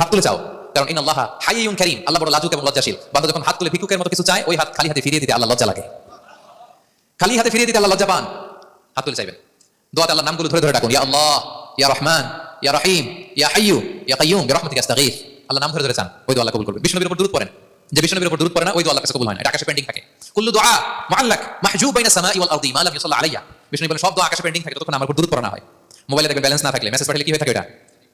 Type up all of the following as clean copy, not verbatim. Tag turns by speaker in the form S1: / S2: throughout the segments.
S1: হাত তুলে চাও, কারণ ইন্নাল্লাহ হাইয়ুন কারীম, আল্লাহ বড় লাজুক এবং লজ্জাশীল। বান্দা যখন হাত তুলে ভিক্ষুকের মতো কিছু চায়, ওই হাত খালি হাতে ফিরিয়ে দিতে আল্লাহ লজ্জা লাগে। খালি হাতে ফিরিয়ে দিতে আল্লাহ লজ্জা পান। হাত তুলে চাইবেন, দোয়াতে আল্লাহর নামগুলো ধরে ধরে ডাকুন, ইয়া আল্লাহ, ইয়া রহমান, ইয়া রহিম, ইয়া হাইয়ু, ইয়া কাইয়ুম, বিরহমাতিকা আস্তাগীথ। আল্লাহ নাম ধরে ধরে চান, ওই দোয়া আল্লাহ কবুল করবে। বিষ্ণু নবীর উপর দুরূদ পড়েন, যে বিষ্ণু নবীর উপর দুরূদ পড়ে না, ওই দোয়া আল্লাহর কাছে কবুল হয় না, এটা আকাশে পেন্ডিং থাকে। কুল্লু দুআ মুআল্লাক মাহজুব বাইনা সামাই ওয়াল আরদি মা লাম ইউসাল্লা আলাইয়া। বিষ্ণু বলেন সব দোয়া আকাশে পেন্ডিং থাকে যতক্ষণ আমার উপর দুরূদ পড়া না হয়। মোবাইলে দেখবেন ব্যালেন্স না থাকলে মেসেজ পাঠালে কি হয়ে থাকে, ওটা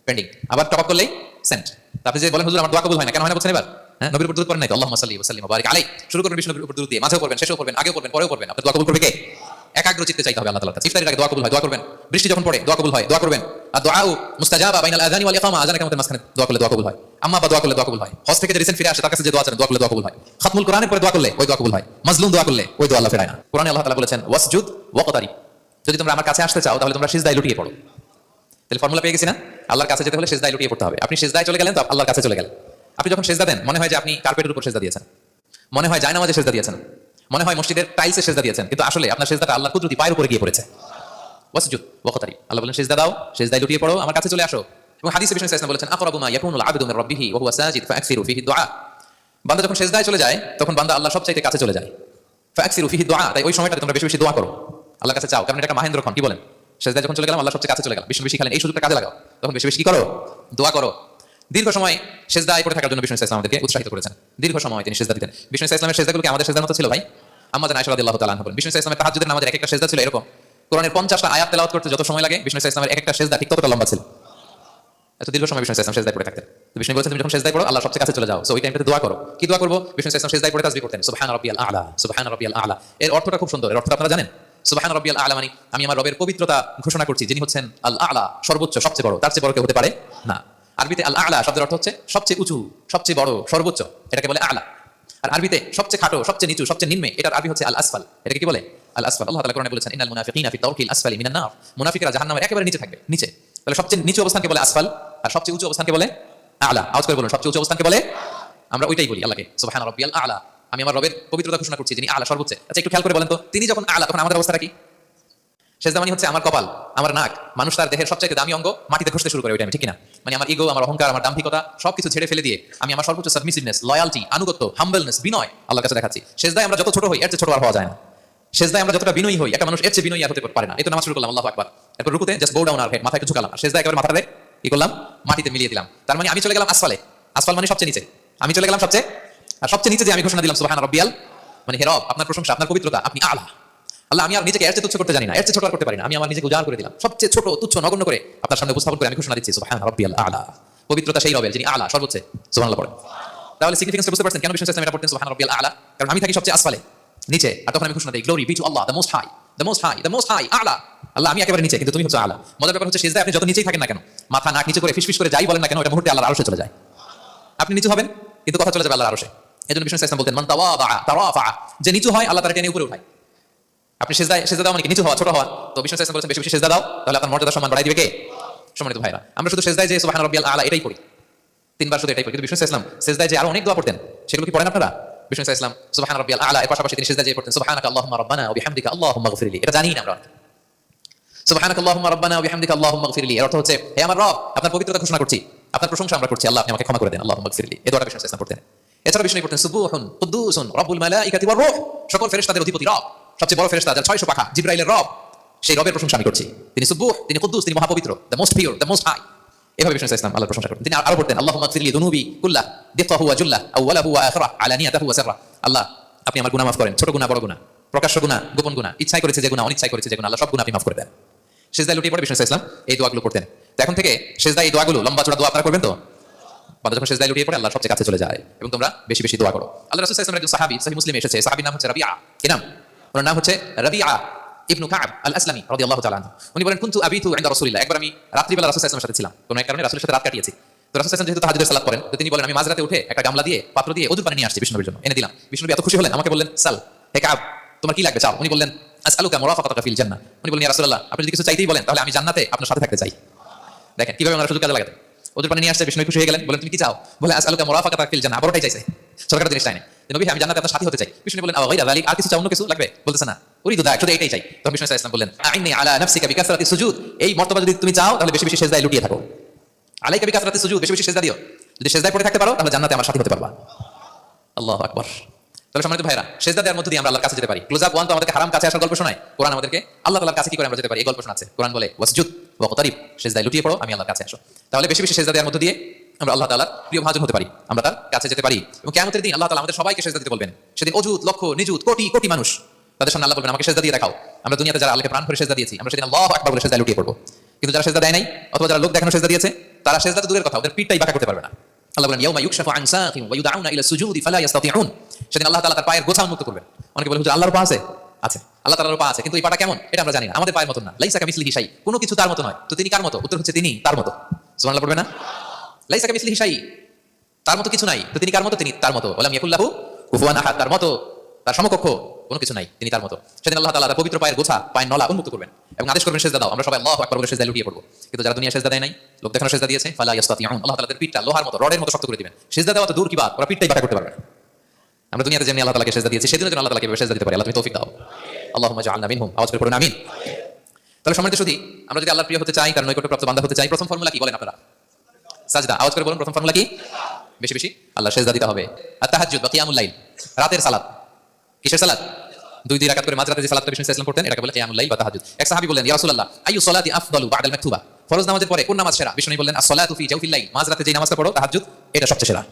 S1: পেন্ডিং, আবার টপ আপ করলেই সেন্ড। আপনি যে বলেন হুজুর আমার দোয়া কবুল হয় না, কেন হয় না বলছেন এবার? হ্যাঁ, নবীর উপর দুরূদ পড়েন নাই তো, আল্লাহুম্মা সাল্লি ওয়া সাল্লিম ওয়া বারিক আলাইহি। শুরু করবেন বিষ্ণু নবীর উপর দুরূদ দিয়ে, মাঝেও পড়বেন, শেষেও পড়বেন, আগেও পড়বেন, পরেও পড়বেন। আপনার দোয়া কবুল করবে কে? একাগ্র চিত্তে চাইতে হবে আল্লাহ তাআলার কাছে। ইফতারের আগে দোয়া কবুল হয়, দোয়া করবেন। বৃষ্টি যখন পড়ে দোয়া কবুল হয়, দোয়া করবেন। আর দুআউ মুস্তাজাবা বাইনাল আযানি ওয়াল ইকামা, আযানের কামাতের মাঝখানে দোয়া করলে দোয়া কবুল হয়। আম্মা বা দোয়া করলে দোয়া কবুল হয়। হজ থেকে যে রিসেন্ট ফিরে আসে তার কাছে যে দোয়া চান, দোয়া করলে দোয়া কবুল হয়। খাতমুল কোরআনের পরে দোয়া করলে ওই দোয়া কবুল হয়। মাজলুম দোয়া করলে ওই দোয়া আল্লাহ ফেরায় না। কোরআনে আল্লাহ তাআলা বলেছেন ওয়াসজুদ ওয়াকতারিব, যদি তোমরা আমার কাছে আসতে চাও তাহলে তোমরা সিজদায় লুটিয়ে পড়ো। তাহলে ফর্মুলা পেয়ে গেছি না? আল্লাহর কাছে যেতে হলে সিজদায় লুটিয়ে পড়তে হবে। আপনি সিজদায় চলে গেলেন তো আল্লাহর কাছে চলে গেলেন। আপনি যখন সিজদা দেন মনে হয় যে আপনি কার্পেটের উপর সিজদা দিয়েছেন, মনে হয় জায়নামাজে সিজদা দিয়েছেন, মনে হয় মসজিদের টাইলসে সিজদা দিয়েছেন, কিন্তু আসলে আপনার সিজদাটা আল্লাহর কুদরতি পায়ের উপরে গিয়ে পড়েছে। ওয়াসজুদ ওয়াকতারিব, আল্লাহ বলেন সিজদা দাও, সিজদায় লুটিয়ে পড়ো, আমার কাছে চলে আসো। এবং হাদিসে বিষ্ণু সাল্লাল্লাহু আলাইহি ওয়াসাল্লাম বলেছেন আকরাবু মা ইয়াকুনুল আবদু মির রাব্বিহি ওয়া হুয়া সাজিদ ফাআকসিরু ফিহি দুআ। বান্দা যখন সিজদায় চলে যায় তখন বান্দা আল্লাহর সবচাইতে কাছে চলে যায়। ফাআকসিরু ফিহি দুআ, তাই ওই সময়টাতে তোমরা বেশি বেশি দোয়া করো, আল্লাহর কাছে চাও। কারণ এটা একটা মাহেন্দ্রক্ষণ, কি বলেন? সিজদায় যখন চলে গেলাম আল্লাহর সবচেয়ে কাছে চলে গেলাম, বেশি বেশি খেলেন, এই সুযোগটা কাজে লাগাও, তখন বেশি বেশি কি করো? দোয়া করো। দীর্ঘ সময় সিজদায় পড়ে থাকার জন্য বিষ্ণু সাল্লাল্লাহু আলাইহি ওয়াসাল্লাম আমাদেরকে উৎসাহিত করেছেন। দীর্ঘ সময় তিনি সিজদা দিতেন। বিষ্ণু সাল্লাল্লাহু আলাইহি ওয়াসাল্লামের সিজদাগুলো কি আমাদের সিজদার মতো ছিল ভাই? আম্মা জান আয়েশা রাদিয়াল্লাহু তাআলা আনহা বলেন, বিষ্ণু সাল্লাল্লাহু আলাইহি ওয়াসাল্লামের তাহাজ্জুদের নামাজের এক একটা সিজদা ছিল এরকম, কোরআনের 50টা আয়াত তেলাওয়াত করতে যত সময় লাগে বিষ্ণু সাল্লাল্লাহু আলাইহি ওয়াসাল্লামের এক একটা সিজদা ঠিক ততটা লম্বা ছিল। এত দীর্ঘ সময় বিষ্ণু সাল্লাল্লাহু আলাইহি ওয়াসাল্লাম সিজদায় পড়ে থাকতেন। তো বিষ্ণু বলেছেন তুমি যখন সিজদায় পড়ো আল্লাহর সবচেয়ে কাছে চলে যাও, সো ওই টাইমটাতে দোয়া করো। কি দোয়া করব? বিষ্ণু সাল্লাল্লাহু আলাইহি ওয়াসাল্লাম সিজদায় পড়ে তাসবিহ করতেন, সুবহান রাব্বিয়াল আ'লা, সুবহান রাব্বিয়াল আ'লা। এর অর্থটা খুব সুন্দর, এর অর্থটা আপনারা জানেন? সুবহান রাব্বিয়াল আ'লা মানে আমি আমার রবের পবিত্রতা ঘোষণা করছি, যিনি হচ্ছেন আল আ'লা, সর্বোচ্চ, সবচেয়ে বড়, তার চেয়ে বড় কেউ হতে পারে না। আরবিতে আল আ'লা শব্দের অর্থ হচ্ছে সবচেয়ে উঁচু, সবচেয়ে বড়, সর্বোচ্চ, এটাকে বলে আ'লা। আর আরবিতে সবচেয়ে খাটো, সবচেয়ে নিচু, সবচেয়ে নিম্নে, এটার আরবি হচ্ছে আল আসফাল, এটাকে কি বলে? আল আসফাল। আল্লাহ তাআলা কোরআনে বলেছেন ইন্নাল মুনাফিকিনা ফি দারকিল আসফালি মিনান নার, মুনাফিকরা জাহান্নামের একেবারে নিচে থাকবে, নিচে। তাহলে সবচেয়ে নিচু অবস্থানকে বলে আসফাল, আর সবচেয়ে উঁচু অবস্থানকে বলে আ'লা। আওয়াজ করে বলুন, সবচেয়ে উঁচু অবস্থানকে বলে, আমরা ওইটাই বলি আল্লাহকে সুবহান রাব্বিয়াল আ'লা, আমি আমার রবের পবিত্রতা ঘোষণা করছি যিনি আ'লা, সর্বোচ্চ। আচ্ছা একটু খেয়াল করে বলেন তো, তিনি যখন আ'লা তখন আমাদের অবস্থাটা কি? সিজদা মানে হচ্ছে আমার কপাল, আমার নাক, মানুষ তার দেহের সবচেয়ে দামি অঙ্গ মাটিতে ঘষতে শুরু করে, ওই টাইমে, ঠিক কিনা? মানে আমার ইগো, আমার অহংকার, আমার দাম্ভিকতা সবকিছু ছেড়ে ফেলে দিয়ে আমি আমার সর্বোচ্চ সাবমিসিভনেস, লয়ালটি, আনুগত্য, হাম্বলনেস, বিনয় আল্লাহর কাছে দেখাচ্ছি। সিজদায় আমরা যত ছোট হই এর চেয়ে ছোট আর হওয়া যায় না। সিজদায় আমরা যতটা বিনয়ী হই একটা মানুষ এর চেয়ে বিনয়ী আর হতে পারে না। এই তো নামাজ শুরু করলাম, আল্লাহু আকবার, এরপর রুকুতে জাস্ট বো ডাউন আর হেড, মাথা একটু ঝুঁকালাম, আর সিজদায় একেবারে মাথাটা কি করলাম? মাটিতে মিলিয়ে দিলাম। তার মানে আমি চলে গেলাম আসফালে, আসফাল মানে সবচেয়ে নিচে, আমি চলে গেলাম সবচেয়ে, আর সবচেয়ে নিচে যে আমি ঘোষণা দিলাম সুবহান রাব্বিয়াল, মানে হে রব আপনার প্রশংসা, আপনার পবিত্রতা, আপনি আ'লা। আল্লাহ আমি আর নিজেকে এর চেয়ে তুচ্ছ করতে জানি না, এর চেয়ে ছোট আর করতে পারি না, আমি আমার নিজেকে উজাড় করে দিলাম, সবচেয়ে ছোট, তুচ্ছ, নগণ্য করে আপনার সামনে উপস্থাপন করে আমি ঘোষণা দিচ্ছি সুবহান রাব্বিয়াল আ'লা। পবিত্রতা সেই রবের যিনি আ'লা, সর্বোচ্চ, সুবহানাল্লাহ পড়েন। তাহলে সিগনিফিকেন্স বুঝতে পারছেন কেন বিষ্ণু সাল্লাল্লাহু আলাইহি ওয়াসাল্লাম এটা পড়তেন সুবহান রাব্বিয়াল আ'লা? কারণ আমি থাকি সবচেয়ে আসফালে, নিচে, আর তখন আমি ঘোষণা দিই glory be to Allah, the most high, the most high, the most high আ'লা। আল্লাহ আমি একেবারে নিচে, কিন্তু তুমি হচ্ছে আ'লা। মজার ব্যাপার হচ্ছে সিজদায় আপনি যত নিচেই থাকেন না কেন, মাথা নাক নিচে করে ফিসফিস করে যাই বলেন না কেন, এটা মুহূর্তে আল্লাহর আরশে চলে যায়। আপনি নিচু হবেন কিন্তু কথা চলে যাবে আল্লাহর আরশে। এজন্য বিষ্ণু সাল্লাল্লাহু আলাইহি ওয়াসাল্লাম বলতেন মান তাওয়াদা তারাফা, যে নিচু হয় আল্লাহ তার টেনে উপরে উঠায়। আপনি সিজদা দাও মানে কি? নিচু হওয়া, ছোট হওয়া। তো বিষ্ণু সাল্লাল্লাহু আলাইহি ওয়াসাল্লাম বলেছেন বেশি বেশি সিজদা দাও, তাহলে আপনার মর্যাদা সম্মান বাড়াই দিবে কে? সম্মানিত ভাইরা, আমরা শুধু সিজদায় যে সুবহান রাব্বিয়াল আ'লা এটাই পড়ি, তিনবার শুধু এটাই পড়ি, কিন্তু বিষ্ণু সাল্লাল্লাহু আলাইহি ওয়াসাল্লাম সিজদায় যে আরো অনেক দোয়া পড়তেন, সেগুলো কি পড়েন আপনারা? বিষ্ণু সাল্লাল্লাহু আলাইহি ওয়াসাল্লাম সুবহান রাব্বিয়াল আ'লা এর পাশাপাশি তিনি সিজদায় যে পড়তেন সুবহানাকা আল্লাহুম্মা রাব্বানা ওয়া বিহামদিকা আল্লাহুম্মা ইগফিরলি, এটা জানি না আমরা। সুবহানাকা আল্লাহুম্মা রাব্বানা ওয়া বিহামদিকা আল্লাহুম্মা ইগফিরলি এর অর্থ হচ্ছে হে আমার রব আপনার পবিত্রতা ঘোষণা করছি, আপনার প্রশংসা আমরা করছি, আল্লাহ আপনি আমাকে ক্ষমা করে দেন, আল্লাহুম্মা ইগফিরলি। এই দোয়াটা বিষ্ণু সাল্লাল্লাহু আলাইহি ওয়াসাল্লাম পড়তেন। এছাড়া বিষ্ণু পড়তেন সুবহুন কুদ্দুসুন রাব্বুল মালাইকাতি ওয়ার রূহ, সকল ফেরেশতাদের অধিপতি রব, সবচেয়ে বড় ফেরেশতা যার 600 পাখা, জিবরাইলের রব, সেই রবের প্রশংসা আমি করছি। তিনি সুবহুহ, তিনি কুদ্দুস, তিনি মহাপবিত্র, the most pure, the most high. এভাবে বিষ্ণু সাল্লাল্লাহু আলাইহি ওয়াসাল্লাম আল্লাহর প্রশংসা করতেন। তিনি আরো পড়তেন আল্লাহুম্মা ইগফিরলি যুনুবি কুল্লাহ দিক্কাহু ওয়া জুল্লাহ আউওয়ালাহু ওয়া আখিরাহু আলানিয়াতাহু ওয়া সিররাহু। আল্লাহ আপনি আমার গুনাহ মাফ করেন, ছোট গুনাহ, বড় গুনাহ, প্রকাশ্য গুনাহ, গোপন গুনাহ, ইচ্ছায় করেছে যে গুনাহ, অনিচ্ছায় করেছে যে গুনাহ, আল্লাহ সব গুনাহ আপনি মাফ করে দেন। সিজদায় লুটিয়ে পড়ে বিষ্ণু সাল্লাল্লাহু আলাইহি ওয়াসাল্লাম এই দোয়াগুলো করতেন। তো এখন থেকে সিজদায় এই দোয়াগুলো লম্বা চড়া দোয়া আপনারা করবেন তো? বান্দা যখন সিজদায় লুটিয়ে পড়ে আল্লাহর সবচেয়ে কাছে চলে যায়, এবং তোমরা বেশি বেশি দোয়া করো। আল্লাহ রাসূল সাল্লাল্লাহু আলাইহি ওয়াসাল্লামের একজন সাহাবী সহিহ মুসলিমে এসেছে, সাহাবীর নাম হচ্ছে রাবিআ, কি নাম? ওনার নাম হচ্ছে রাবিআ ইবনু কাব আল আসলামী রাদিয়াল্লাহু তাআলা আনহু। উনি বলেন কুনতু আবিতু ইনদা রাসূলিল্লাহ, একবার আমি রাত্রিবেলা রাসূল সাল্লাল্লাহু আলাইহি ওয়াসাল্লামের সাথে ছিলাম, কোনো এক কারণে রাসূলের সাথে রাত কাটিয়েছি। তো রাসূল সাল্লাল্লাহু আলাইহি ওয়াসাল্লাম যেহেতু তাহাজ্জুদের সালাত করেন, তো তিনি বলেন আমি মাঝরাতে উঠে একটা গামলা দিয়ে, পাত্র দিয়ে ওযুর পানি নিয়ে আসছি বিষ্ণুর জন্য, এনে দিলাম। বিষ্ণু এত খুশি হলেন, আমাকে বললেন সাল হে কাব তোমার কি লাগবে চাও। উনি বললেন আসআলুকা মুরাফাকাতাকা ফিল জান্নাহ। উনি বললেন ইয়া রাসূলুল্লাহ আপনি যদি কিছু চাইতেই বলেন তাহলে আমি জান্নাতে আপনার সাথে থাকতে চাই। দেখেন কিভাবে ওনারা সুযোগ কাজে লাগাতে। ওযুর পানি নিয়ে আসছে, বিষ্ণু খুশি হয়ে গেলেন, বলেন তুমি কি চাও? বলে আসআলুকা মুরাফাকাতাকা ফিল জান্নাহ, বড়টাই চাইছে, ছোটখাটো জিনিস চাই না। নবী আমি জান্নাতে আপনার সাথী হতে চাই। বিষ্ণু বলেন আও গায়রা যালিক, আর কিছু চাও, অন্য কিছু লাগবে? বলতেছে না, উরিদু দাক, শুধু এটাই চাই। তখন বিষ্ণু সাল্লাল্লাহু আলাইহি ওয়াসাল্লাম বললেন আইনি আলা নাফসিকা বিকাসরাতি সুজুদ, এই মর্তবা যদি তুমি চাও তাহলে বেশি বেশি সিজদায় লুটিয়ে থাকো। আলাইকা বিকাসরাতি সুজুদ, বেশি বেশি সিজদা দিও। যদি সেজদায় পড়ে থাকতে পারো তাহলে জান্নাতে আমার সাথী হতে পারবা। আল্লাহু আকবার। তাহলে সম্মানিত ভাইরা, সেজদা দেওয়ার মধ্যে দিয়ে আমরা আল্লাহর কাছে যেতে পারি। ক্লোজ আপ ওয়ান তো আমাদেরকে হারাম কাছে আসার গল্প শোনায়, কোরআন আমাদেরকে আল্লাহ তাআলার কাছে কি করে আমরা যেতে পারি এই গল্প শোনাচ্ছে। কোরআন বলে ওয়াসজুদ ওয়াকতারিব, সেজদায় লুটিয়ে পড়ো, আমি আল্লাহর কাছে আসো। তাহলে বেশি বেশি সেজদা দেওয়ার মধ্যে দিয়ে আমরা আল্লাহ তাআলার প্রিয় ভাজন হতে পারি, আমরা তার কাছে যেতে পারি। এবং কিয়ামতের দিন আল্লাহ তাআলা আমাদের সবাইকে সেজদা দিতে বলবেন। সেদিন অযুত লক্ষ নিযুত কোটি কোটি মানুষ, তাদের সামনে আল্লাহ বলবেন আমাকে সেজদা দিয়ে দেখাও। আমরা দুনিয়াতে যারা আল্লাহকে প্রাণ ভরে সেজদা দিয়েছি, আমরা সেদিন আল্লাহু আকবার বলে সেজদায় লুটিয়ে পড়বো। কিন্তু যারা সেজদা দেয় নাই অথবা যারা লোক দেখানো সেজদা দিয়েছে, তারা সেজদা তো দূরের কথা, ওদের পিঠটাই বাঁকা করতে পারবে না। আল্লাহ বলেন ইয়াউমা ইউকশাফু আন সাকিন ওয়া ইউদআউনা ইলা সুজুদি ফালা ইস্তাতিউন। সেদিন আল্লাহ তাআলা তার পায়ের গোছা উন্মুক্ত করবেন। অনেকে বলে হুজুর আল্লাহর পা আছে, আছে, আল্লাহ তাআলার পা আছে, কিন্তু এই পাটা কেমন এটা আমরা জানি না, আমাদের পায়ের মত না। লাইসা কামিসলিহি শাই, কোনো কিছু তার মতো নয়। তো তিনি কার মতো? উত্তর হচ্ছে তিনি তার মতো। সুবহানাল্লাহ পড়বে না? লাইসা কামিসলিহি শাই, তার মতো কিছু নাই, তো তিনি কার মতো? তিনি তার মতো। ওয়ালাম ইয়াকুল্লাহু কুফুয়ান আহাদ, তার মতো, তার সমকক্ষ কোনো কিছু নাই, তিনি তার মতো। সেদিন আল্লাহ তাআলা তার পবিত্র পায়ের গোছা, পায়ের নলা উন্মুক্ত করবেন এবং আদেশ করবেন সেজদা দাও। আমরা সবাই আল্লাহু আকবার বলে সেজদায় লুটিয়ে পড়বো। কিন্তু যারা দুনিয়া সেজদা দেয় নাই, লোক দেখানো সেজদা দিয়েছে, ফালা ইস্তাতিউন, আল্লাহ তাআলা তাদের পিঠটা লোহার মতো, রডের মতো শক্ত করে দিবেন। সেজদা দেওয়া তো দূর কি বাত, ওরা পিঠটাই বাঁকা করতে পারবে না। আমরা দুনিয়াতে যেমনি আল্লাহ তাআলাকে সেজদা দিয়েছি, সেদিনও যেন আল্লাহ তাআলাকে সেজদা দিতে পারি। আল্লাহ তুমি তৌফিক দাও। আল্লাহুম্মা জাআলনা মিনহুম, আওয়াজ করে পড়ুন আমিন। তাহলে সম্মানিত সুধী, আমরা যদি আল্লাহর প্রিয় হতে চাই, তার নৈকট্যপ্রাপ্ত বান্দা হতে চাই, প্রথম ফর্মুলা কি বলেন আপনারা? সাজদা। আওয়াজ করে বলুন প্রথম ফর্মুলা কি? বেশি বেশি আল্লাহ সেজদা দিতে হবে। আর তাহাজ্জুদ বা কিয়ামুল লাইল, রাতের সালাত। কিসের সালাত? দুই রাকাত করে মাঝরাতে যে সালাতটা বিষ্ণু সাল্লাল্লাহু আলাইহি ওয়াসাল্লাম করতেন, এটাকে বলে কিয়ামুল লাইল বা তাহাজ্জুদ। এক সাহাবী বললেন ইয়া রাসূলুল্লাহ আইয়ু সালাতি আফদালু বা'দাল মাকতুবা, ফরজ নামাজের পরে কোন নামাজ সেরা? বিষ্ণু বললেন as-সালাতু ফি জাওফিল লাইল, মাঝরাতে যে নামাজটা পড়ো তাহাজ্জুদ, এটা সবচেয়ে সেরা।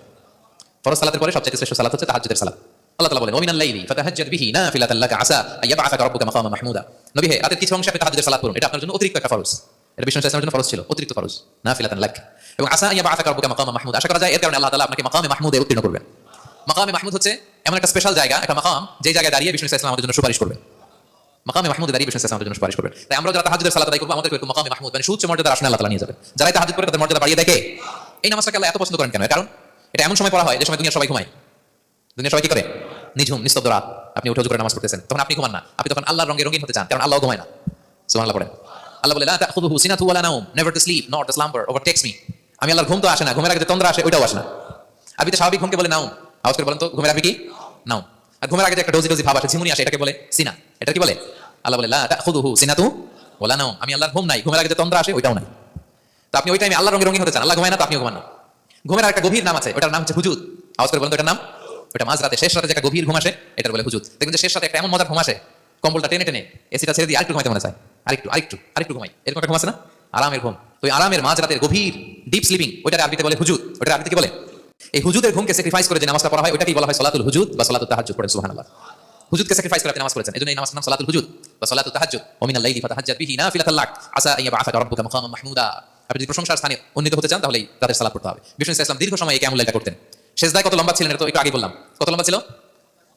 S1: ফরজ সালাতের পরে সবচেয়ে শ্রেষ্ঠ সালাত হচ্ছে তাহাজ্জুদের সালাত। আল্লাহ তাআলা বলেন ওয়া মিনাল লাইলি ফাতাহাজ্জাদ বিহি নাফিলাতান লাকা আসা আইয়াবআসাকা রাব্বুকা মাকামান মাহমুদা। নবী হে, রাতের কিছু অংশে আপনি তাহাজ্জুদের সালাত করুন, এটা আপনার জন্য অতিরিক্ত একটা ফরজ। এটা বিষ্ণু সাল্লাল্লাহু আলাইহি ওয়াসাল্লামের জন্য ফরজ ছিল, অতিরিক্ত ফরজ, নাফিলাতান লাক। এবং আসা আইয়াবআসাকা রাব্বুকা মাকামান মাহমুদা, আশা করা যায় এর কারণে আল্লাহ তাআলা আপনাকে মাকামে মাহমুদে উত্তীর্ণ করবেন। মাকামে মাহমুদ হচ্ছে এমন একটা স্পেশাল জায়গা, একটা মাকাম, যে জায়গায় দাঁড়িয়ে বিষ্ণু সাল্লাল্লাহু আলাইহি ওয়াসাল্লাম আমাদের জন্য সুপারিশ করবে। মাকামে মাহমুদে দাঁড়িয়ে বিষ্ণু সাল্লাল্লাহু আলাইহি ওয়াসাল্লাম আমাদের জন্য সুপারিশ করবেন। তাই আমরা যারা তাহাজ্জুদের সালাত আদায় করব, আমাদের এরকম মাকামে মাহমুদ মানে সুউচ্চ মর্যাদার আসনে আল্লাহ তাআলা নিয়ে যাবেন। যারা তাহাজ্জুদ করে তাদের মর্যাদা বাড়িয়ে দেয় কে? এই নামাজটাকে আল্লাহ এত পছন্দ করেন কেন? কারণ এটা এমন সময় পড়া হয় যে সময় দুনিয়ার সবাই ঘুমায়। দুনিয়ার সবাই কি করে? নিঝুম নিস্তব্ধ রাত, আপনি উঠে ওযু করে নামাজ পড়তেছেন, তখন আপনি ঘুমান না, আপনি তখন আল্লাহর রঙে রঙিন হতে চান, কারণ আল্লাহও ঘুমায় না। সুবহানাল্লাহ পড়েন। আল্লাহ বলে লা তাখুযুহু সিনাতু ওয়ালা নাওম, never to sleep not to slumber overtakes me. আমি আল্লাহর ঘুম তো আসে না, ঘুমের আগে যে তন্দ্রা আসে ওইটাও আসে না। আপনি তো স্বাভাবিক ঘুমকে বলে নাওম, আওয়াজ করে বলেন তো ঘুমের আগে কি? নাওম। আর ঘুমের আগে যে একটা ডোজি ডোজি ভাব আসে, ঝিমুনি আসে, এটাকে বলে সিনা। এটা কি বলে? আল্লাহ বলে লা তাখুযুহু সিনাতু ওয়ালা নাওম, আমি আল্লাহর ঘুম নাই, ঘুমের আগে যে তন্দ্রা আসে ওইটাও নাই। তো আপনি ওই টাইমে আল্লাহর রঙে রঙিন হতে চান, আল্লাহ ঘুমায় না তো আপনিও ঘুমান না। ঘুমের একটা গভীর নাম আছে, ওটার নাম হচ্ছে হুজুদ। আওয়াজ করে বলেন তো এটার নাম? ওটা মাঝরাতে শেষ রাতে যে একটা গভীর ঘুম আসে, এটার বলে হুজুদ। দেখবেন যে শেষ রাতে একটা এমন মজার ঘুম আসে, কম্বলটা টেনে টেনে এসিটা ছেড়ে দিয়ে আরেকটু ঘুমাইতে মনে চায়, আরেকটু ঘুমাই, এরকম একটা ঘুম আছে না? আরামের ঘুম। তো এই আরামের মাঝরাতের গভীর ডিপ স্লিপিং, ওইটার আরবিতে বলে হুজুদ। ওটার আরবিতে কি বলে? এই হুজুদের ঘুমকে স্যাক্রিফাইস করে যে নামাজটা পড়া হয়, ওটাকেই বলা হয় সালাতুল হুজুদ বা সালাতুত তাহাজ্জুদ। পড়েন সুবহানাল্লাহ। হুজুদকে স্যাক্রিফাইস করে আপনি নামাজ পড়েছেন, এজন্য এই নামাজটার নাম সালাতুল হুজুদ বা সালাতুত তাহাজ্জুদ। ওয়া মিনাল লাইলি ফাতাহাজ্জাদ বিহি নাফিলাতান লাক আসা আন ইয়াবআসাকা রাব্বুকা মাকামান মাহমুদা। আপনি যদি প্রশংসার স্থানে উন্নীত হতে চান, তাহলে তাদের সালাত পড়তে হবে। বিষ্ণু সাল্লাল্লাহু আলাইহি ওয়াসাল্লাম দীর্ঘ সময় এই কিয়ামুল লাইলটা করতেন। সেজদায় কত লম্বা ছিলেন এটা তো একটু আগে বললাম। কত লম্বা ছিল?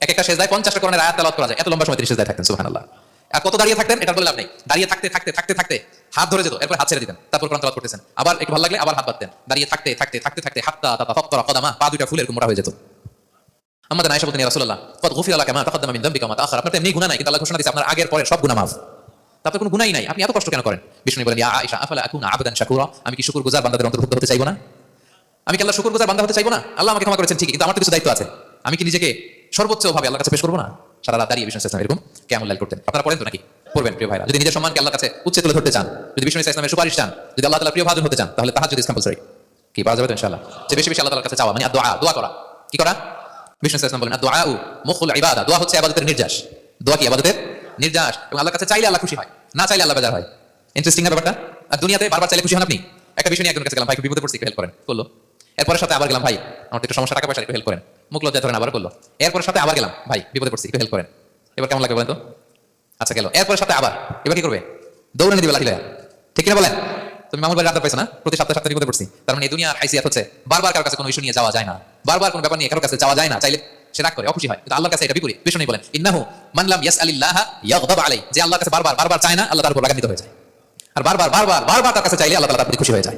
S1: এক একটা সেজদায় 50টা কোরআনের আয়াত তেলাওয়াত করা যায়, এত লম্বা সময় তিনি সেজদায় থাকতেন। সুবহানাল্লাহ। আর কত দাঁড়িয়ে থাকতেন এটা বলে লাভ নেই। দাঁড়িয়ে থাকতে থাকতে থাকতে থাকতে হাত ধরে যেত, এরপর হাত ছেড়ে দিতেন, তারপর কোরআন তেলাওয়াত করতেছেন, আবার একটু ভালো লাগলে আবার হাত বাঁধতেন। দাঁড়িয়ে থাকতে থাকতে থাকতে থাকতে হাত্তা তাতাফাক্কারা কদামা, পা দুইটা ফুলের মোটা হয়ে যেত। আমাদের আয়েশা বলতেন ইয়া রাসূলুল্লাহ ক্বাদ গুফিরা লাকা মা তাকাদ্দামা মিন যামবিকা ওয়া মা তাআখারা, আপনার তো এমনি গুনাহ নাই, কিন্তু আল্লাহ ঘোষণা দিয়েছে আপনার আগের পরের সব গুনাহ মাফ। তারপর কোনো গুনাহই নাই, আপনি এত কষ্ট কেন করেন? বিষ্ণু বলেন ইয়া আয়েশা আফালা আকুনা আবদান শাকুরা, আমি কি শুকরগুজার বান্দাদের অন্তর্ভুক্ত হতে চাইবো না? আমি কি আল্লাহ শুকরগুজার বান্দা হতে চাইবো না? আল্লাহ আমাকে ক্ষমা করেছেন ঠিকই, কিন্তু আমার তো কিছু দায়িত্ব আছে। আমি কি নিজেকে সর্বোচ্চ ভাবে আল্লাহর কাছে পেশ করবো না? সারা রাত দাঁড়িয়ে বিষ্ণু ইসলাম এরকম কিয়ামুল লাইল করতেন। আপনারা পড়েন তো নাকি? পড়বেন প্রিয় ভাইরা। যদি নিজের সম্মানকে আল্লাহর কাছে উচ্চে তুলে ধরতে চান, যদি বিষ্ণু ইসলামের সুপারিশ চান, যদি আল্লাহ তাআলার প্রিয় ভাজন হতে চান, তাহলে তাহাজ্জুদ ইজ কম্পালসরি। কি পাওয়া যাবে তো ইনশাআল্লাহ? যে বেশি বেশি আল্লাহ তাআলার কাছে চাওয়া, মানে দোয়া করা। কি করা? বিষ্ণু ইসলাম বলেন দুআউ মুখুল ইবাদা, দোয়া হচ্ছে ইবাদতের নির্যাস। দোয়া কি? ইবাদতের নির্যাস। এবং আল্লাহর কাছে চাইলে আল্লাহ খুশি হয়, না চাইলে আল্লাহ বেজার হয়। ইন্টারেস্টিং না ব্যাপারটা? আর দুনিয়াতে বারবার চাইলে খুশি হন আপনি? একটা বিষয় নিয়ে একজনের কাছে গেলাম, ভাই বিপদে পড়ছি, একটু হেল্প করেন, করলো। এরপরের সাথে আবার গেলাম, ভাই আমার একটু সমস্যা, টাকা পয়সা, একটু হেল্প করেন, মুখ লজ্জা ধরেন, আবার করলো। এরপরের সাথে আবার গেলাম, ভাই বিপদে পড়ছি, একটু হেল্প করেন। এবার কেমন লাগবে বলেন তো? আচ্ছা গেল। এরপরের সাথে আবার, এবার কি করবে? দৌড়ে নিয়ে দিবে লাঠি লয়া, ঠিক কিনা বলেন? তুমি মামুর বাড়ি রাখতে পাইছো না, প্রতি সপ্তাহে সপ্তাহে বিপদে পড়ছি। তার মানে এই দুনিয়ার হাইসিয়াত হচ্ছে বারবার কারোর কাছে কোনো ইস্যু নিয়ে যাওয়া যায় না, বারবার কোনো ব্যাপার নিয়ে কারোর কাছে যাওয়া যায় না। চাইলে সে রাগ করে, অখুশি হয়, কিন্তু আল্লাহর কাছে এটা বিপরীত। বিষ্ণু বলেন ইন্নাহু মান লাম ইয়াসআলিল্লাহা ইয়াগদাব আলাইহি, যে আল্লাহর কাছে বারবার বারবার চায় না, আল্লাহ তার উপর রাগান্বিত হয়ে যায়। আর বারবার বারবার বারবার তার কাছে চাইলে আল্লাহ তাআলা তার প্রতি খুশি হয়ে যায়।